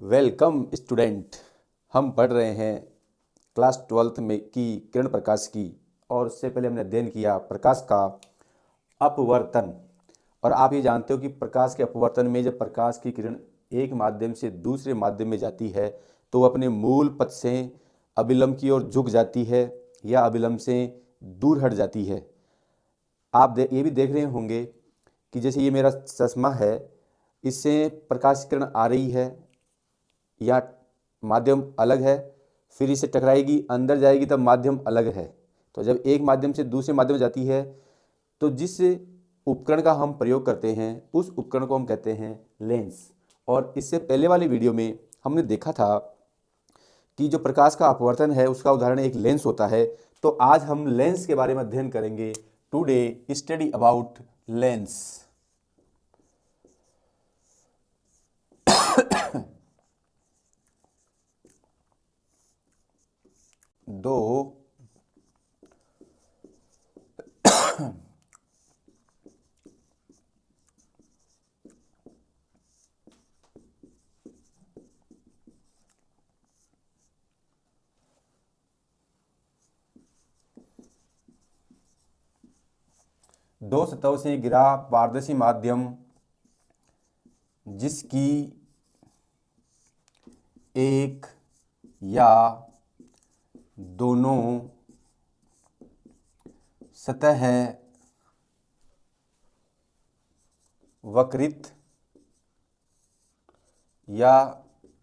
Welcome student. हम पढ़ रहे हैं क्लास 12th में की किरण प्रकाश की, और उससे पहले हमने अध्ययन किया प्रकाश का अपवर्तन। और आप ये जानते हो कि प्रकाश के अपवर्तन में जब प्रकाश की किरण एक माध्यम से दूसरे माध्यम में जाती है तो वो अपने मूल पथ से अभिलंब की ओर झुक जाती है या अभिलंब से दूर हट जाती है। आप ये भी देख रहे होंगे कि जैसे ये मेरा चश्मा है, इससे प्रकाश की किरण आ रही है या माध्यम अलग है, फिर इसे टकराएगी, अंदर जाएगी, तब माध्यम अलग है। तो जब एक माध्यम से दूसरे माध्यम में जाती है तो जिस उपकरण का हम प्रयोग करते हैं उस उपकरण को हम कहते हैं लेंस। और इससे पहले वाली वीडियो में हमने देखा था कि जो प्रकाश का अपवर्तन है उसका उदाहरण एक लेंस होता है। तो आज हम लेंस के बारे में अध्ययन करेंगे। Today study about lens. दो दो सतहों से घिरा पारदर्शी माध्यम जिसकी एक या दोनों सतह वक्रित या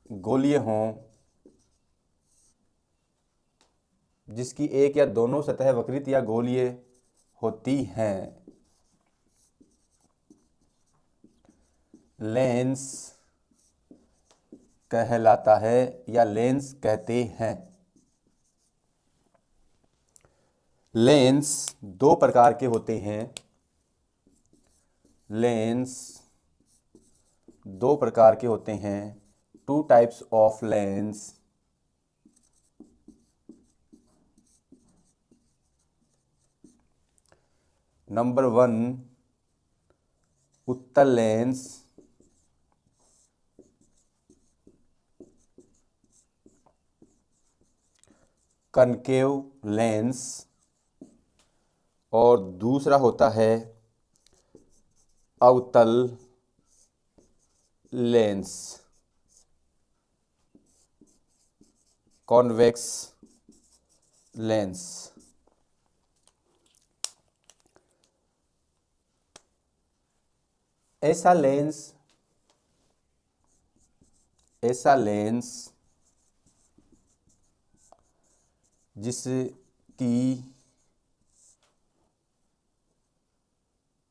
गोलीय हों, जिसकी एक या दोनों सतह वक्रित या गोलीय होती हैं, लेंस कहलाता है या लेंस कहते हैं। लेंस दो प्रकार के होते हैं। लेंस दो प्रकार के होते हैं। Two types of lens. Number 1 उत्तल लेंस, कनकेव लेंस, और दूसरा होता है अवतल लेंस, कॉन्वेक्स लेंस। ऐसा लेंस जिसकी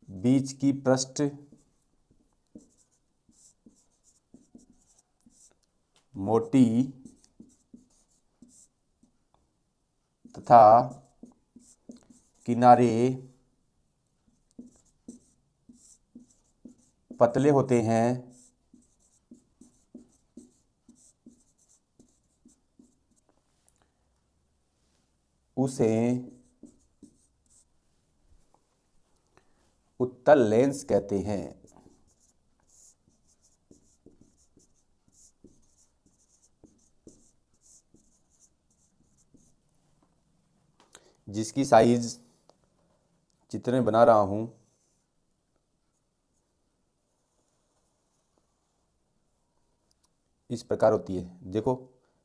बीच की पृष्ठ मोटी तथा किनारे पतले होते हैं, उसे उत्तल लेंस कहते हैं। जिसकी साइज चित्र में बना रहा हूं, इस प्रकार होती है। देखो,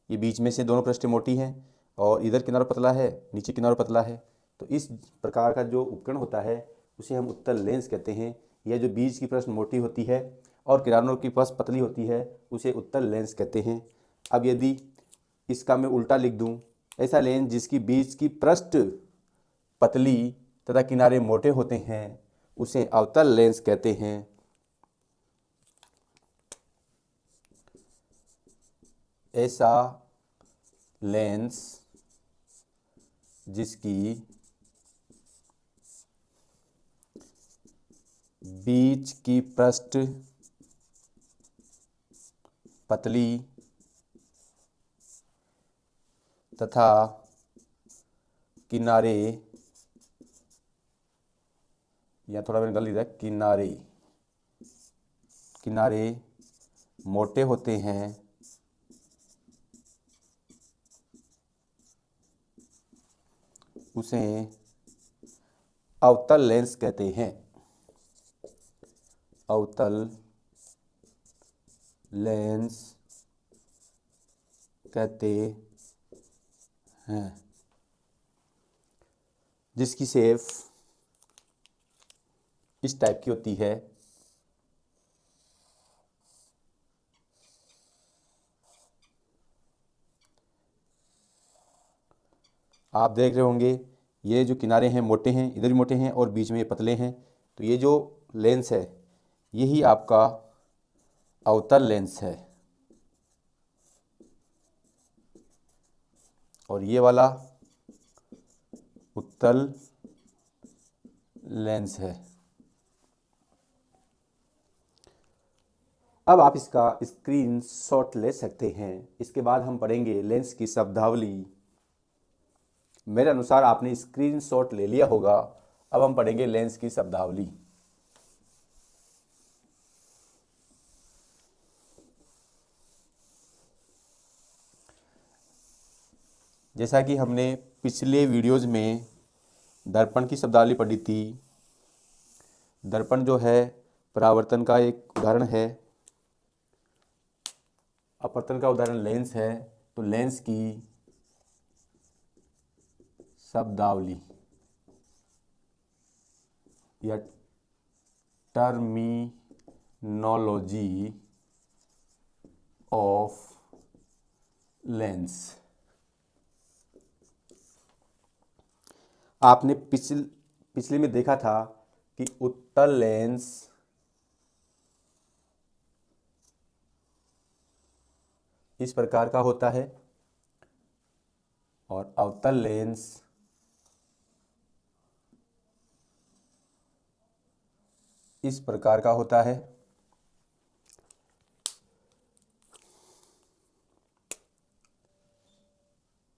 ये बीच में से दोनों पृष्ठ मोटी हैं और इधर किनारा पतला है, नीचे किनारा पतला है। तो इस प्रकार का जो उपकरण होता है उसे हम उत्तल लेंस कहते हैं। यह जो बीच की पृष्ठ मोटी होती है और किनारों की पृष्ठ पतली होती है उसे उत्तल लेंस कहते हैं। अब यदि इसका मैं उल्टा लिख दूं, ऐसा लेंस जिसकी बीच की पृष्ठ पतली तथा किनारे मोटे होते हैं उसे अवतल लेंस कहते हैं। ऐसा लेंस जिसकी बीच की पृष्ठ पतली तथा किनारे, या थोड़ा मैंने गलत लिखा है, किनारे मोटे होते हैं उसे अवतल लेंस कहते हैं। अवतल लेंस कहते हैं, जिसकी शेप इस टाइप की होती है। आप देख रहे होंगे ये जो किनारे हैं मोटे हैं, इधर भी मोटे हैं और बीच में ये पतले हैं। तो ये जो लेंस है यही आपका अवतल लेंस है। और ये वाला उत्तल लेंस है। अब आप इसका स्क्रीनशॉट ले सकते हैं। इसके बाद हम पढ़ेंगे लेंस की शब्दावली। मेरे अनुसार आपने स्क्रीनशॉट ले लिया होगा। अब हम पढ़ेंगे लेंस की शब्दावली। जैसा कि हमने पिछले वीडियोज़ में दर्पण की शब्दावली पढ़ी थी। दर्पण जो है परावर्तन का एक उदाहरण है, अपवर्तन का उदाहरण लेंस है। तो लेंस की शब्दावली या टर्मिनोलॉजी ऑफ लेंस। आपने पिछले में देखा था कि उत्तल लेंस इस प्रकार का होता है और अवतल लेंस इस प्रकार का होता है।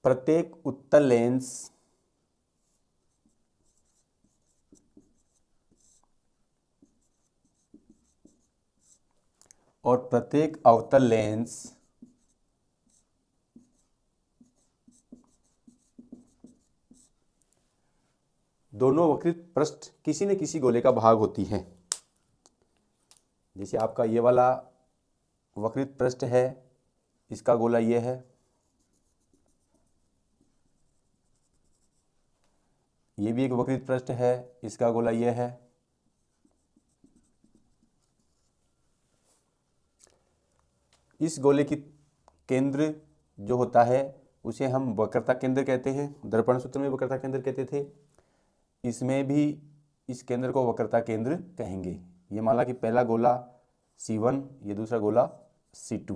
प्रत्येक उत्तल लेंस और प्रत्येक अवतल लेंस दोनों वक्रित पृष्ठ किसी न किसी गोले का भाग होती हैं। जैसे आपका ये वाला वक्रित पृष्ठ है, इसका गोला ये है। ये भी एक वक्रित पृष्ठ है, इसका गोला ये है। इस गोले की केंद्र जो होता है उसे हम वक्रता केंद्र कहते हैं। दर्पण सूत्र में वक्रता केंद्र कहते थे, इसमें भी इस केंद्र को वक्रता केंद्र कहेंगे। ये माना कि पहला गोला C1, ये दूसरा गोला C2।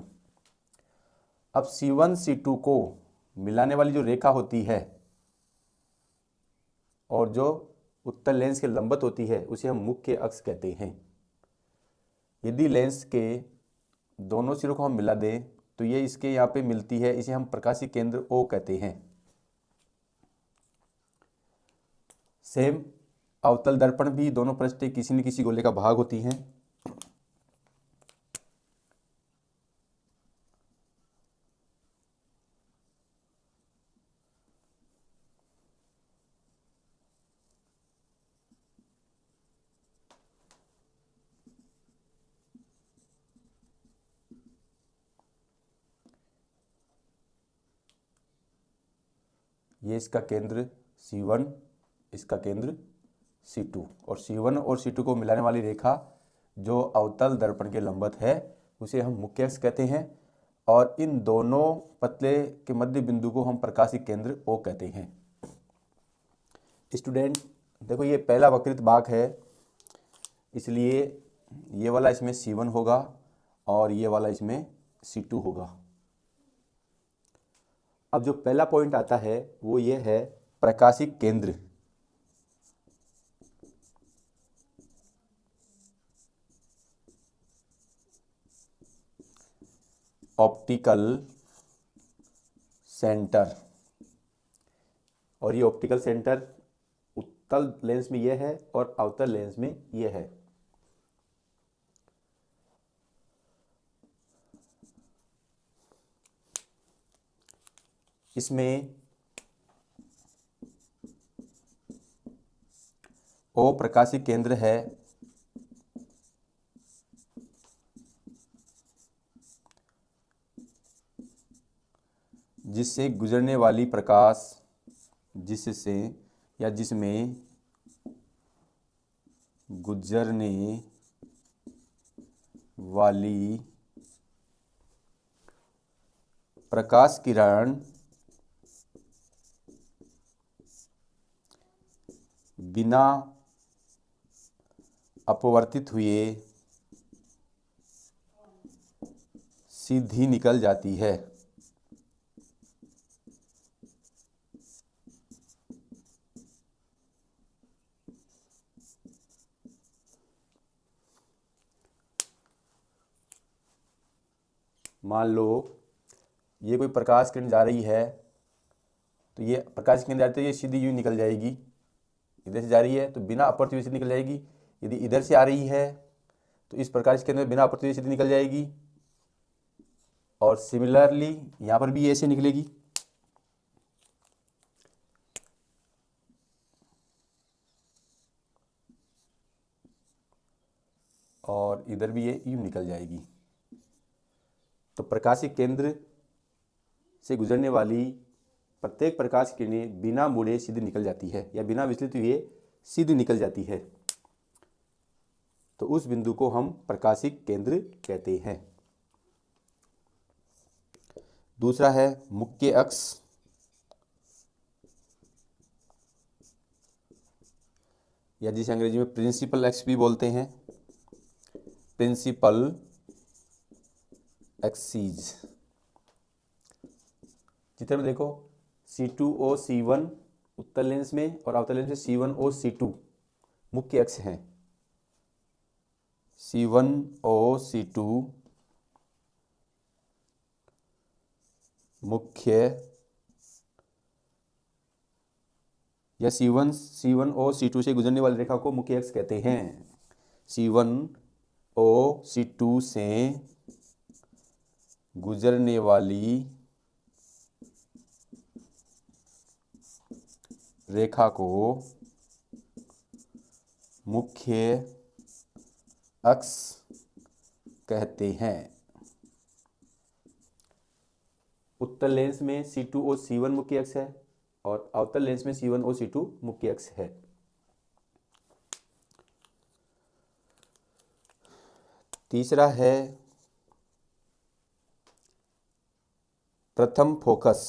अब C1 C2 को मिलाने वाली जो रेखा होती है और जो उत्तल लेंस के लंबवत होती है उसे हम मुख्य अक्ष कहते हैं। यदि लेंस के दोनों सिरों को हम मिला दें तो ये इसके यहाँ पे मिलती है, इसे हम प्रकाशीय केंद्र O कहते हैं। सेम अवतल दर्पण भी दोनों पृष्ठ किसी न किसी गोले का भाग होती हैं। ये इसका केंद्र C1, इसका केंद्र C2 और C1 और C2 को मिलाने वाली रेखा जो अवतल दर्पण के लंबवत है उसे हम मुख्य अक्ष कहते हैं। और इन दोनों पतले के मध्य बिंदु को हम प्रकाशीय केंद्र O कहते हैं। स्टूडेंट देखो, ये पहला वक्रित भाग है, इसलिए ये वाला इसमें C1 होगा और ये वाला इसमें C2 होगा। अब जो पहला पॉइंट आता है वो ये है प्रकाशीय केंद्र। Optical centre. और ये ऑप्टिकल सेंटर उत्तल लेंस में ये है और अवतल लेंस में ये है। इसमें वो प्रकाशिक केंद्र है जिससे गुजरने वाली प्रकाश, जिससे या जिसमें गुजरने वाली प्रकाश किरण बिना अपवर्तित हुए सीधी निकल जाती है। मान लो ये कोई प्रकाश किरण जा रही है, तो ये प्रकाश किरण जा रही है तो ये सीधी यूँ निकल जाएगी। इधर से जा रही है तो बिना अपवर्तित हुए सीधी निकल जाएगी। यदि इधर से आ रही है तो इस प्रकाश केंद्र में बिना अपवर्तित हुए सीधी निकल जाएगी। और सिमिलरली यहाँ पर भी ऐसे निकलेगी। और इधर भी ये यूँ निकल जाएगी। तो प्रकाशिक केंद्र से गुजरने वाली प्रत्येक प्रकाश किरणें बिना मुड़े सीधी निकल जाती है या बिना विचलित हुए सीधी निकल जाती है। तो उस बिंदु को हम प्रकाशिक केंद्र कहते हैं। दूसरा है मुख्य अक्ष, या जिसे अंग्रेजी में प्रिंसिपल एक्स भी बोलते हैं, प्रिंसिपल एक्सीज। चित्र में देखो C2O C1 उत्तल लेंस में और अवतल लेंस में C1O C2 मुख्य अक्ष हैं। C1O C2 मुख्य या C1O C2 से गुजरने वाली रेखा को मुख्य अक्ष कहते हैं। C1O C2 से गुजरने वाली रेखा को मुख्य अक्ष कहते हैं। उत्तल लेंस में C2O C1 मुख्य अक्ष है और अवतल लेंस में C1O C2 मुख्य अक्ष है। तीसरा है प्रथम फोकस।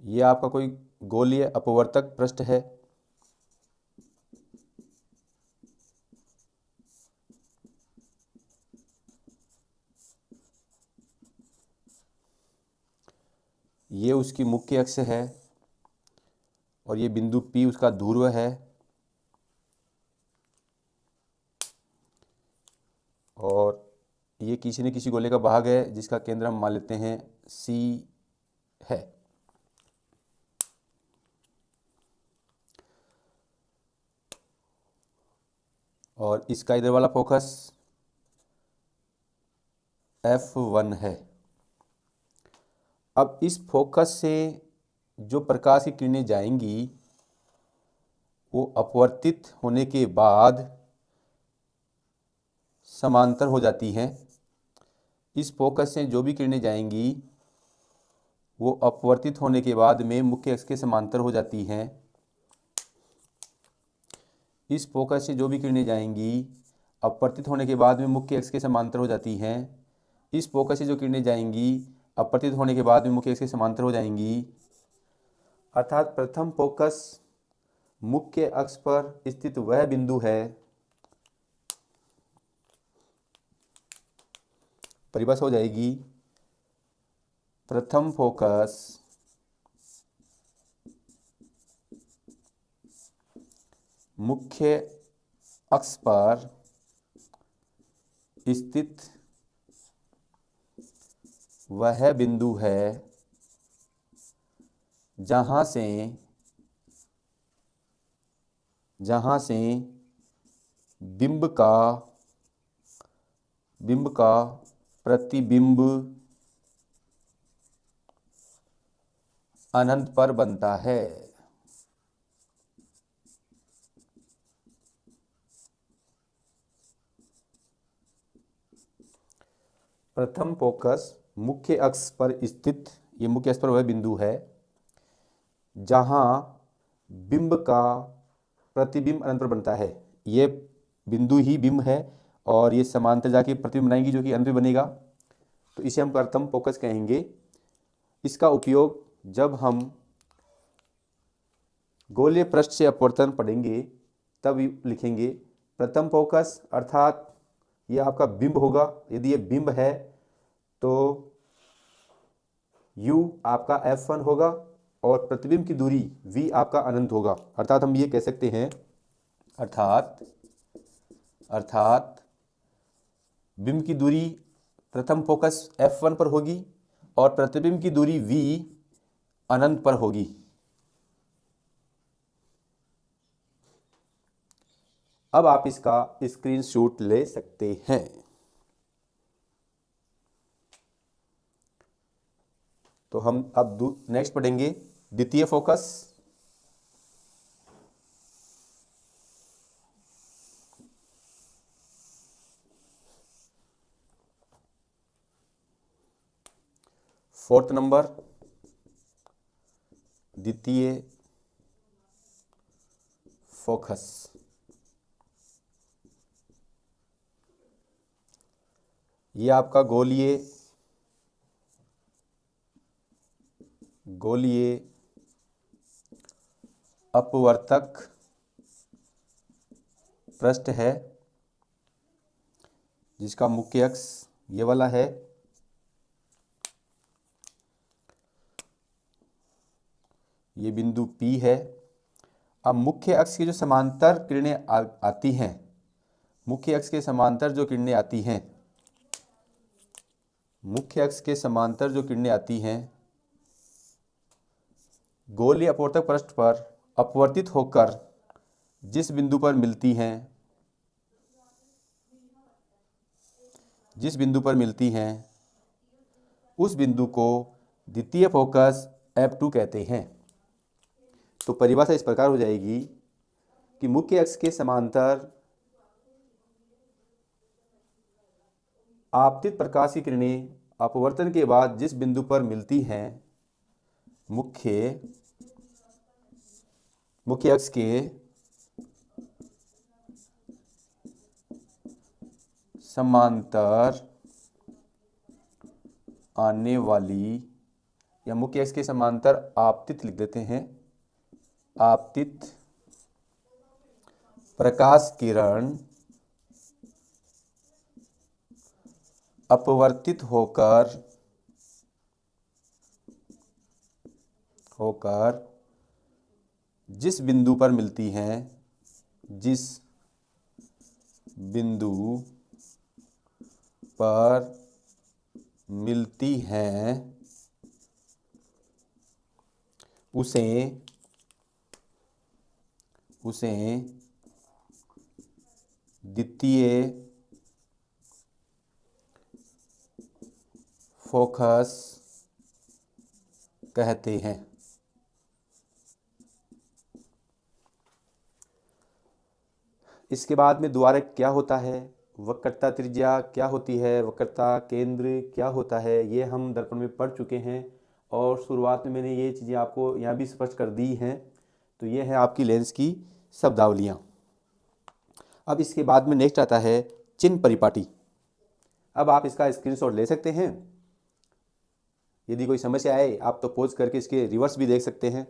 ये आपका कोई गोलीय अपवर्तक पृष्ठ है। ये उसकी मुख्य अक्ष है और ये बिंदु P उसका ध्रुव है। और ये किसी न किसी गोले का भाग है जिसका केंद्र हम मान लेते हैं C है। और इसका इधर वाला फोकस F1 है। अब इस फोकस से जो प्रकाश की किरणें जाएंगी वो अपवर्तित होने के बाद समांतर हो जाती हैं। इस फोकस से जो भी किरणें जाएंगी वो अपवर्तित होने के बाद में मुख्य अक्ष के समांतर हो जाती हैं। इस फोकस से जो भी किरणें जाएंगी अपवर्तित होने के बाद में मुख्य अक्ष के समांतर हो जाती हैं। इस फोकस से जो किरणें जाएंगी अपवर्तित होने के बाद में मुख्य अक्ष के समांतर हो जाएंगी। अर्थात प्रथम फोकस मुख्य अक्ष पर स्थित वह बिंदु है, परिभाषा हो जाएगी प्रथम फोकस मुख्य अक्ष पर स्थित वह बिंदु है जहां से जहाँ से बिंब का प्रतिबिंब अनंत पर बनता है। प्रथम फोकस मुख्य अक्ष पर स्थित, ये मुख्य अक्ष पर वह बिंदु है जहाँ बिंब का प्रतिबिंब अनंत पर बनता है। ये बिंदु ही बिंब है और ये समांतर जाके प्रतिबिंब बनाएंगी जो कि अनंत में बनेगा, तो इसे हम प्रथम फोकस कहेंगे। इसका उपयोग जब हम गोलीय पृष्ठ से अपवर्तन पढ़ेंगे तब लिखेंगे। प्रथम फोकस अर्थात ये आपका बिंब होगा। यदि ये बिंब है तो u आपका f1 होगा और प्रतिबिंब की दूरी v आपका अनंत होगा। अर्थात हम ये कह सकते हैं, अर्थात बिंब की दूरी प्रथम फोकस f1 पर होगी और प्रतिबिंब की दूरी v अनंत पर होगी। अब आप इसका स्क्रीनशॉट ले सकते हैं। तो हम अब नेक्स्ट पढ़ेंगे द्वितीय फोकस। फोर्थ नंबर, द्वितीय फोकस। ये आपका गोलीय अपवर्तक पृष्ठ है जिसका मुख्य अक्ष ये वाला है। ये बिंदु P है। अब मुख्य अक्ष की जो समांतर किरणें आती हैं, मुख्य अक्ष के समांतर जो किरणें आती हैं, मुख्य अक्ष के समांतर जो किरणें आती हैं गोलीय अपवर्तक पृष्ठ पर अपवर्तित होकर जिस बिंदु पर मिलती हैं, उस बिंदु को द्वितीय फोकस F2 कहते हैं। तो परिभाषा इस प्रकार हो जाएगी कि मुख्य अक्ष के समांतर आपतित प्रकाश की किरणें अपवर्तन के बाद जिस बिंदु पर मिलती हैं, मुख्य अक्ष के समांतर आने वाली, या मुख्य अक्ष के समांतर आपतित लिख देते हैं, आपतित प्रकाश किरण अपवर्तित होकर जिस बिंदु पर मिलती हैं, उसे द्वितीय फोकस कहते हैं। इसके बाद में द्वारक क्या होता है, वक्रता त्रिज्या क्या होती है, वक्रता केंद्र क्या होता है, ये हम दर्पण में पढ़ चुके हैं और शुरुआत में मैंने ये चीज़ें आपको यहाँ भी स्पष्ट कर दी हैं। तो ये है आपकी लेंस की शब्दावलियाँ। अब इसके बाद में नेक्स्ट आता है चिन्ह परिपाटी। अब आप इसका स्क्रीनशॉट ले सकते हैं। यदि कोई समस्या आए आप तो पॉज करके इसके रिवर्स भी देख सकते हैं।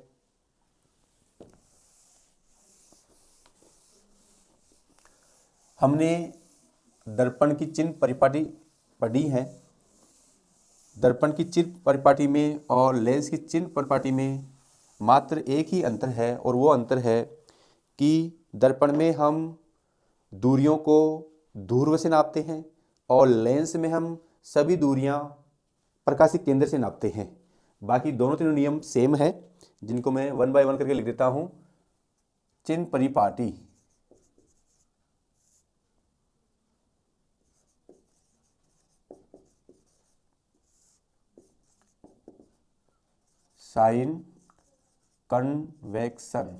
हमने दर्पण की चिन्ह परिपाटी पढ़ी है। दर्पण की चिन्ह परिपाटी में और लेंस की चिन्ह परिपाटी में मात्र एक ही अंतर है, और वो अंतर है कि दर्पण में हम दूरियों को ध्रुव से नापते हैं और लेंस में हम सभी दूरियां प्रकाशिक केंद्र से नापते हैं। बाकी दोनों तीनों नियम सेम है, जिनको मैं 1 बाय 1 करके लिख देता हूं। चिन्ह परिपाटी, साइन कन्वेक्शन,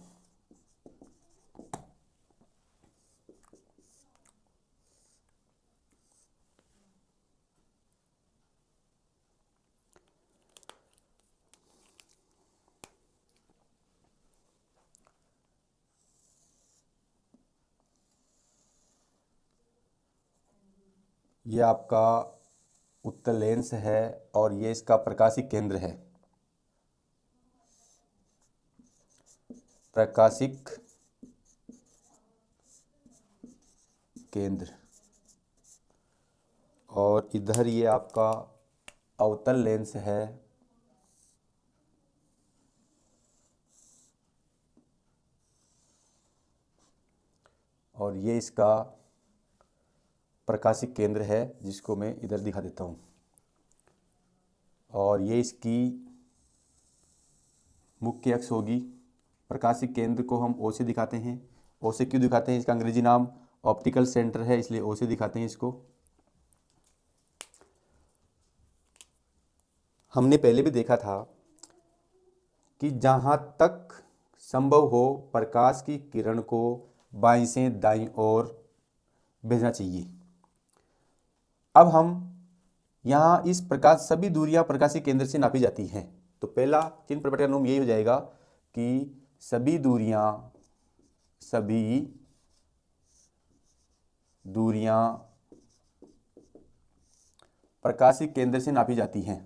ये आपका उत्तल लेंस है और ये इसका प्रकाशिक केंद्र है। प्रकाशिक केंद्र, और इधर ये आपका अवतल लेंस है और ये इसका प्रकाशिक केंद्र है, जिसको मैं इधर दिखा देता हूँ। और ये इसकी मुख्य अक्ष होगी। प्रकाशिक केंद्र को हम ओ से दिखाते हैं। ओ से क्यों दिखाते हैं? इसका अंग्रेजी नाम ऑप्टिकल सेंटर है, इसलिए ओ से दिखाते हैं इसको। हमने पहले भी देखा था कि जहाँ तक संभव हो प्रकाश की किरण को बाईं से दाईं ओर भेजना चाहिए। अब हम यहाँ इस प्रकार सभी दूरियां प्रकाशिक केंद्र से नापी जाती हैं। तो पहला चिन्ह परिपाटी का नियम यही हो जाएगा कि सभी दूरियां प्रकाशिक केंद्र से नापी जाती हैं।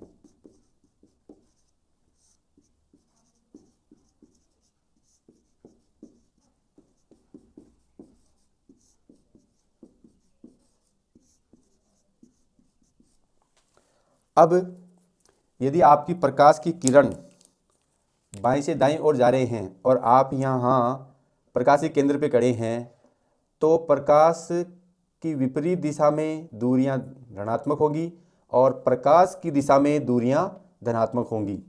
अब यदि आपकी प्रकाश की किरण बाएं से दाईं ओर जा रहे हैं और आप यहाँ प्रकाशिक केंद्र पे खड़े हैं, तो प्रकाश की विपरीत दिशा में दूरियां ऋणात्मक होगी और प्रकाश की दिशा में दूरियां धनात्मक होंगी।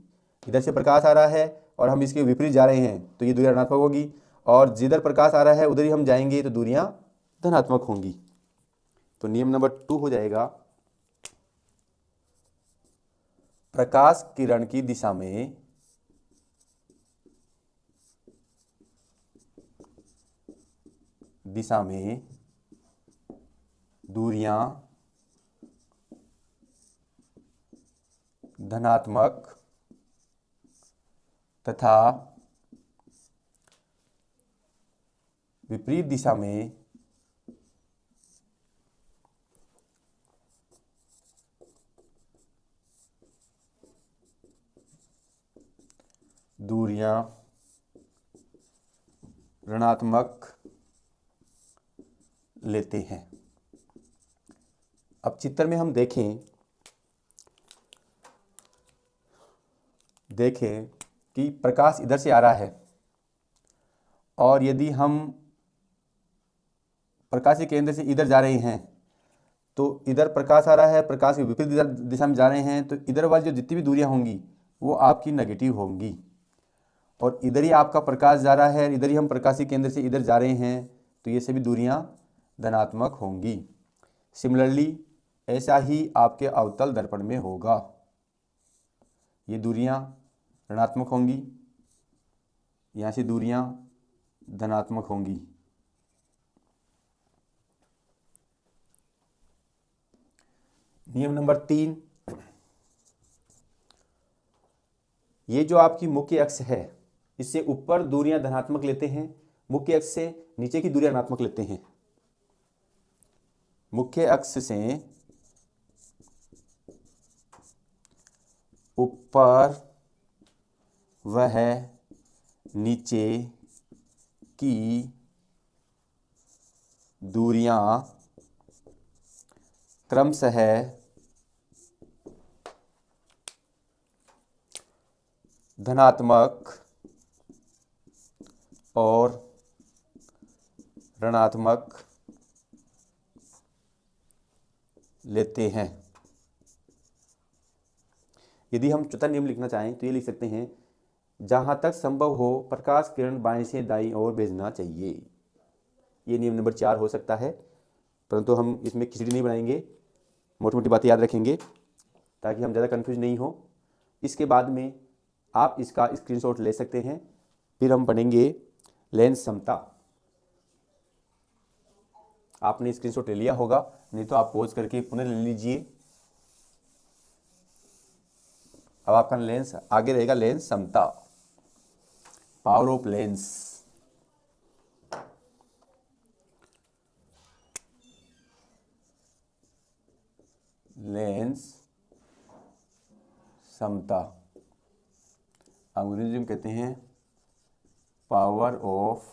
इधर से प्रकाश आ रहा है और हम इसके विपरीत जा रहे हैं तो ये दूरियां ऋणात्मक होगी, और जिधर प्रकाश आ रहा है उधर ही हम जाएंगे तो दूरियां धनात्मक होंगी। तो नियम नंबर 2 हो जाएगा, प्रकाश किरण की दिशा में दूरियां धनात्मक तथा विपरीत दिशा में दूरियां ऋणात्मक लेते हैं। अब चित्र में हम देखें कि प्रकाश इधर से आ रहा है और यदि हम प्रकाशिक केंद्र से इधर जा रहे हैं तो इधर प्रकाश आ रहा है, प्रकाश के विपरीत दिशा में जा रहे हैं, तो इधर वाली जो जितनी भी दूरियां होंगी वो आपकी नेगेटिव होंगी। और इधर ही आपका प्रकाश जा रहा है, इधर ही हम प्रकाशिक केंद्र से इधर जा रहे हैं, तो ये सभी दूरियां धनात्मक होंगी। सिमिलरली ऐसा ही आपके अवतल दर्पण में होगा, ये दूरियां ऋणात्मक होंगी, यहाँ से दूरियां धनात्मक होंगी। नियम नंबर 3, ये जो आपकी मुख्य अक्ष है इससे ऊपर दूरियां धनात्मक लेते हैं, मुख्य अक्ष से नीचे की दूरियां ऋणात्मक लेते हैं। मुख्य अक्ष से ऊपर वह नीचे की दूरियां क्रमशः धनात्मक और ऋणात्मक लेते हैं। यदि हम चौथा नियम लिखना चाहें तो ये लिख सकते हैं जहाँ तक संभव हो प्रकाश किरण बाएं से दाईं ओर भेजना चाहिए। ये नियम नंबर 4 हो सकता है, परंतु हम इसमें खिचड़ी नहीं बनाएंगे, मोटी मोटी बातें याद रखेंगे ताकि हम ज़्यादा कंफ्यूज नहीं हो। इसके बाद में आप इसका स्क्रीनशॉट ले सकते हैं। फिर हम पढ़ेंगे लेंस समता। आपने स्क्रीनशॉट ले लिया होगा, नहीं तो आप पॉज करके पुनः ले लीजिए। अब आपका लेंस आगे रहेगा लेंस समता, पावर ऑफ लेंस। लेंस समता अंग्रेजी में कहते हैं पावर ऑफ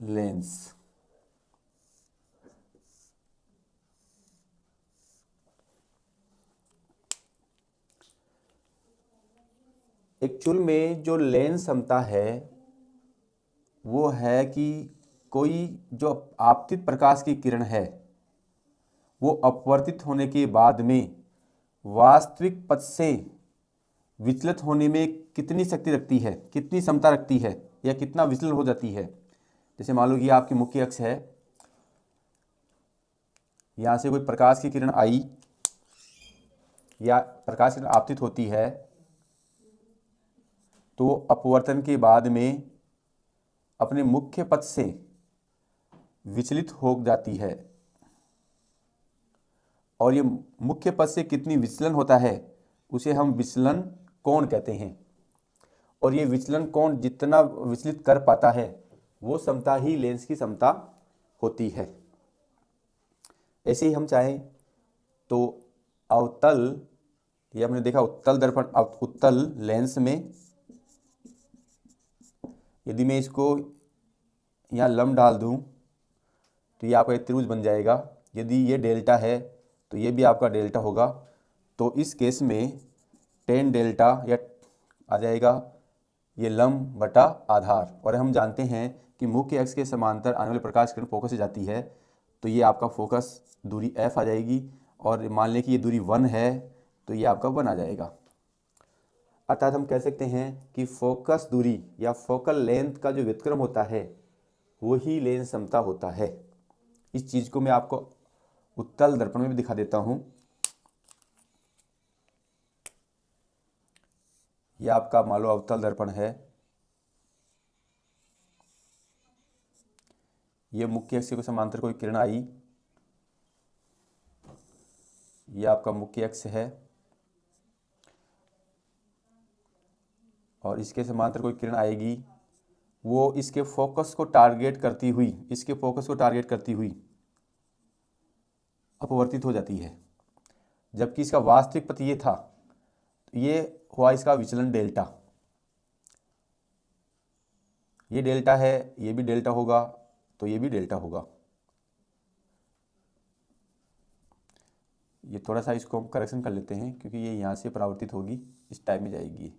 लेंस। एक्चुअल में जो लेंस समता है वो है कि कोई जो आपतित प्रकाश की किरण है वो अपवर्तित होने के बाद में वास्तविक पथ से विचलित होने में कितनी शक्ति रखती है, कितनी क्षमता रखती है, या कितना विचलन हो जाती है। जैसे मान लो कि आपकी मुख्य अक्ष है, यहाँ से कोई प्रकाश की किरण आई या प्रकाश किरण आपतित होती है तो अपवर्तन के बाद में अपने मुख्य पथ से विचलित हो जाती है। और ये मुख्य पथ से कितनी विचलन होता है उसे हम विचलन कोण कहते हैं। और ये विचलन कोण जितना विचलित कर पाता है वो क्षमता ही लेंस की क्षमता होती है। ऐसे ही हम चाहें तो अवतल, ये हमने देखा उत्तल दर्पण, उत्तल लेंस में यदि मैं इसको यहाँ लंब डाल दूँ तो ये आपका एक त्रिभुज बन जाएगा। यदि ये डेल्टा है तो ये भी आपका डेल्टा होगा। तो इस केस में टेन डेल्टा या आ जाएगा ये लंब बटा आधार। और हम जानते हैं कि मुख्य अक्ष के समांतर आने वाले प्रकाश किरण फोकस से जाती है तो ये आपका फोकस दूरी f आ जाएगी। और मान लें कि ये दूरी 1 है तो ये आपका 1 आ जाएगा। अर्थात हम कह सकते हैं कि फोकस दूरी या फोकल लेंथ का जो व्युत्क्रम होता है वही लेंस क्षमता होता है। इस चीज़ को मैं आपको उत्तल दर्पण में भी दिखा देता हूँ। यह आपका मान लो अवतल दर्पण है, ये मुख्य अक्ष के समांतर कोई किरण आई, यह आपका मुख्य अक्ष है और इसके समांतर कोई किरण आएगी, वो इसके फोकस को टारगेट करती हुई अपवर्तित हो जाती है। जबकि इसका वास्तविक पथ ये था, ये हुआ इसका विचलन डेल्टा। ये डेल्टा है, ये भी डेल्टा होगा तो ये भी डेल्टा होगा। ये थोड़ा सा इसको हम करेक्शन कर लेते हैं क्योंकि ये यहाँ से परावर्तित होगी, इस टाइप में जाएगी।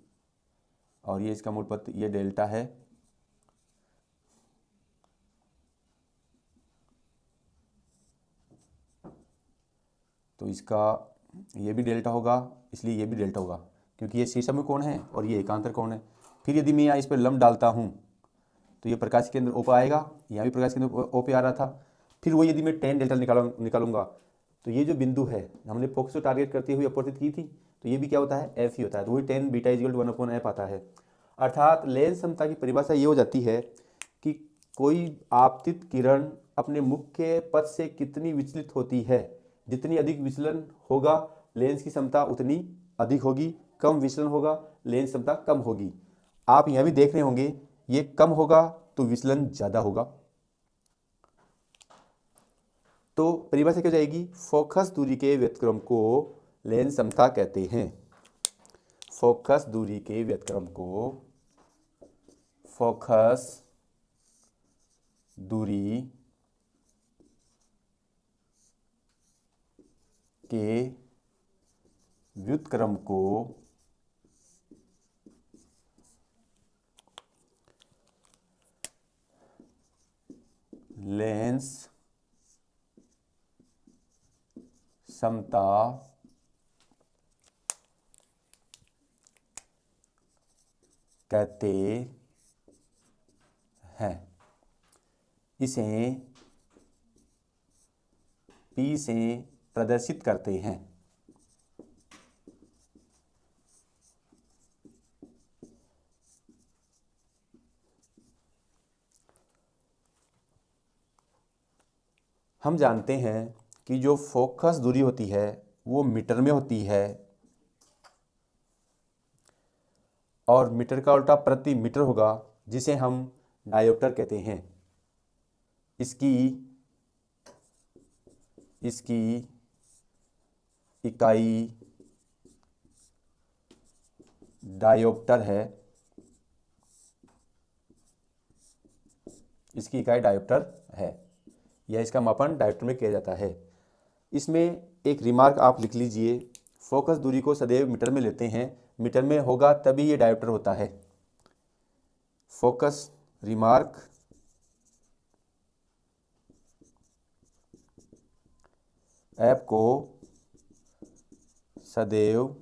और ये इसका मूल पथ ये डेल्टा है, तो इसका ये भी डेल्टा होगा, इसलिए ये भी डेल्टा होगा क्योंकि ये शीर्षम कोण है और ये एकांतर कोण है। फिर यदि मैं यहाँ इस पर लंब डालता हूँ तो ये प्रकाश के अंदर ओ पे आएगा, यहाँ भी प्रकाश के अंदर ओ पे आ रहा था। फिर वो यदि मैं टेन डेल्टा निकालूंगा तो ये जो बिंदु है हमने फोकस को टारगेट करते हुए अपवर्तित की थी, तो ये भी क्या होता है, एफ ही होता है। तो वही tan beta equal to 1/f आता है। अर्थात लेंस क्षमता की परिभाषा ये हो जाती है कि कोई आपतित किरण अपने मुख्य पथ से कितनी विचलित होती है। जितनी अधिक विचलन होगा लेंस की क्षमता उतनी अधिक होगी, कम विचलन होगा लेंस क्षमता कम होगी। आप यहाँ भी देख रहे होंगे ये कम होगा तो विचलन ज़्यादा होगा। तो परिभाषा क्या हो जाएगी, फोकस दूरी के व्युत्क्रम को लेंस क्षमता कहते हैं। फोकस दूरी के व्युत्क्रम को फोकस दूरी के व्युत्क्रम को लेंस समता कहते हैं। इसे P से प्रदर्शित करते हैं। हम जानते हैं कि जो फोकस दूरी होती है वो मीटर में होती है और मीटर का उल्टा प्रति मीटर होगा, जिसे हम डायोप्टर कहते हैं। इसकी इकाई डायोप्टर है। इसकी इकाई डायोप्टर है या इसका मापन डायोप्टर में किया जाता है। इसमें एक रिमार्क आप लिख लीजिए, फोकस दूरी को सदैव मीटर में लेते हैं, मीटर में होगा तभी ये डायोप्टर होता है। फोकस रिमार्क ऐप को सदैव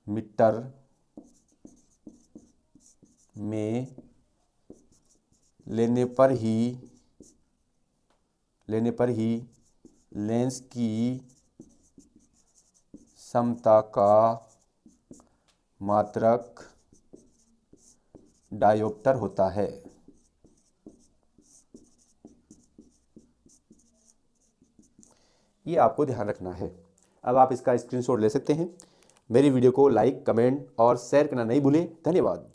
मीटर में लेने पर ही लेंस की समता का मात्रक डायोप्टर होता है। ये आपको ध्यान रखना है। अब आप इसका स्क्रीनशॉट ले सकते हैं। मेरी वीडियो को लाइक, कमेंट और शेयर करना नहीं भूलें। धन्यवाद।